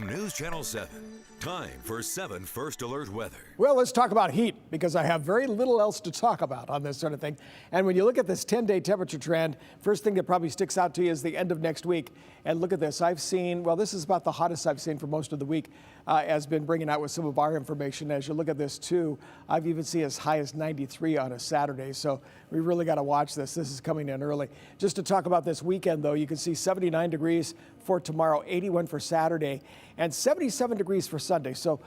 From News Channel 7, time for 7 First Alert weather. Well, let's talk about heat because I have very little else to talk about on this sort of thing. And when you look at this 10-day temperature trend, first thing that probably sticks out to you is the end of next week. And look at this. I've seen, well, this is about the hottest I've seen for most of the week, has been bringing out with some of our information. As you look at this too, I've even seen as high as 93 on a Saturday. So we really got to watch this. This is coming in early. Just to talk about this weekend, though, you can see 79 degrees for tomorrow, 81 for Saturday, and 77 degrees for Sunday. So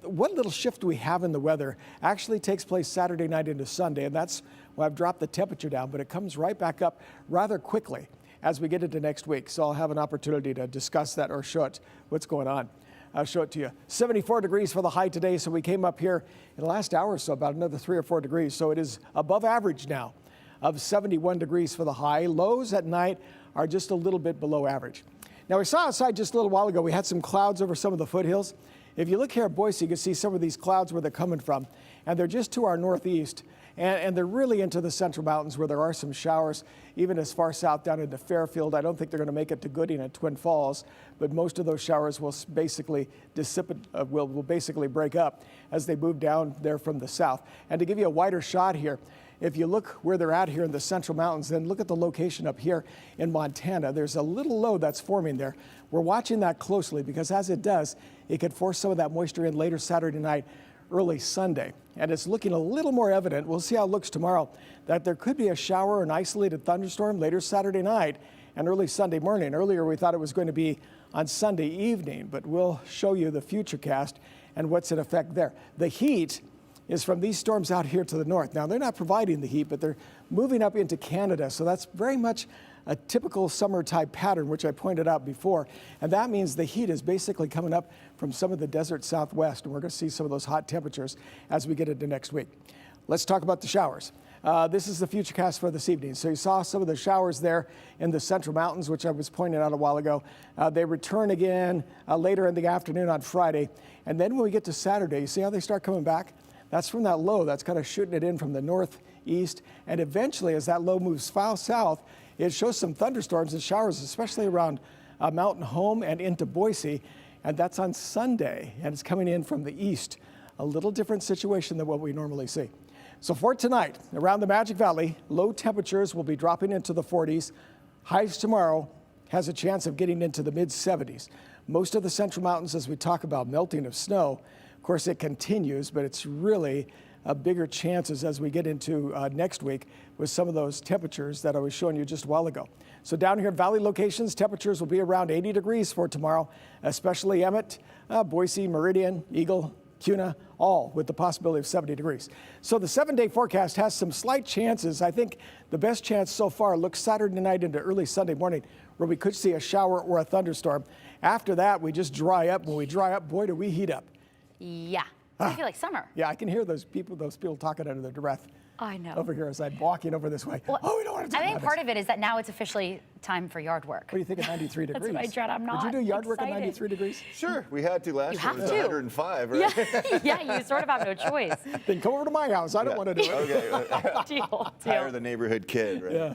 what little shift we have in the weather actually takes place Saturday night into Sunday, and that's why I've dropped the temperature down, but it comes right back up rather quickly as we get into next week. So I'll have an opportunity to discuss that or show it what's going on. I'll show it to you. 74 degrees for the high today, so we came up here in the last hour or so about another 3 or 4 degrees, so it is above average now of 71 degrees for the high. Lows at night are just a little bit below average. Now, we saw outside just a little while ago, we had some clouds over some of the foothills. If you look here at Boise, you can see some of these clouds where they're coming from, and they're just to our northeast, and they're really into the central mountains where there are some showers, even as far south down into Fairfield. I don't think they're going to make it to Gooding and Twin Falls, but most of those showers will basically will basically break up as they move down there from the south. And to give you a wider shot here, if you look where they're at here in the central mountains, then look at the location up here in Montana. There's a little low that's forming there. We're watching that closely because as it does, it could force some of that moisture in later Saturday night, early Sunday. And it's looking a little more evident. We'll see how it looks tomorrow, that there could be a shower or an isolated thunderstorm later Saturday night and early Sunday morning. Earlier, we thought it was going to be on Sunday evening, but we'll show you the futurecast and what's in effect there. The heat is from these storms out here to the north. Now, they're not providing the heat, but they're moving up into Canada. So that's very much a typical summer type pattern, which I pointed out before. And that means the heat is basically coming up from some of the desert southwest. And we're going to see some of those hot temperatures as we get into next week. Let's talk about the showers. This is the futurecast for this evening. So you saw some of the showers there in the central mountains, which I was pointing out a while ago. They return again later in the afternoon on Friday. And then when we get to Saturday, you see how they start coming back? That's from that low that's kind of shooting it in from the northeast. And eventually, as that low moves south, it shows some thunderstorms and showers, especially around Mountain Home and into Boise. And that's on Sunday. And it's coming in from the east. A little different situation than what we normally see. So for tonight, around the Magic Valley, low temperatures will be dropping into the 40s. Highs tomorrow has a chance of getting into the mid 70s. Most of the central mountains, as we talk about melting of snow, of course, it continues, but it's really bigger chances as we get into next week with some of those temperatures that I was showing you just a while ago. So down here, valley locations, temperatures will be around 80 degrees for tomorrow, especially Emmett, Boise, Meridian, Eagle, Kuna, all with the possibility of 70 degrees. So the 7-day forecast has some slight chances. I think the best chance so far looks Saturday night into early Sunday morning where we could see a shower or a thunderstorm. After that, we just dry up. When we dry up, boy, do we heat up. Yeah, I feel like summer. Yeah, I can hear those people talking under their breath. I know. Over here as I'm walking over this way. Well, oh, we don't want to talk I think about part this. of it is that now it's officially time for yard work. What do you think of 93 degrees? That's what I dread. I'm not Would you do yard work at excited. 93 degrees? Sure, we had to last You year. have It was to. 105, right? Yeah, yeah, you sort of have no choice. Then come over to my house. I don't want to do it. Okay. Deal. Hire the neighborhood kid, right? Yeah.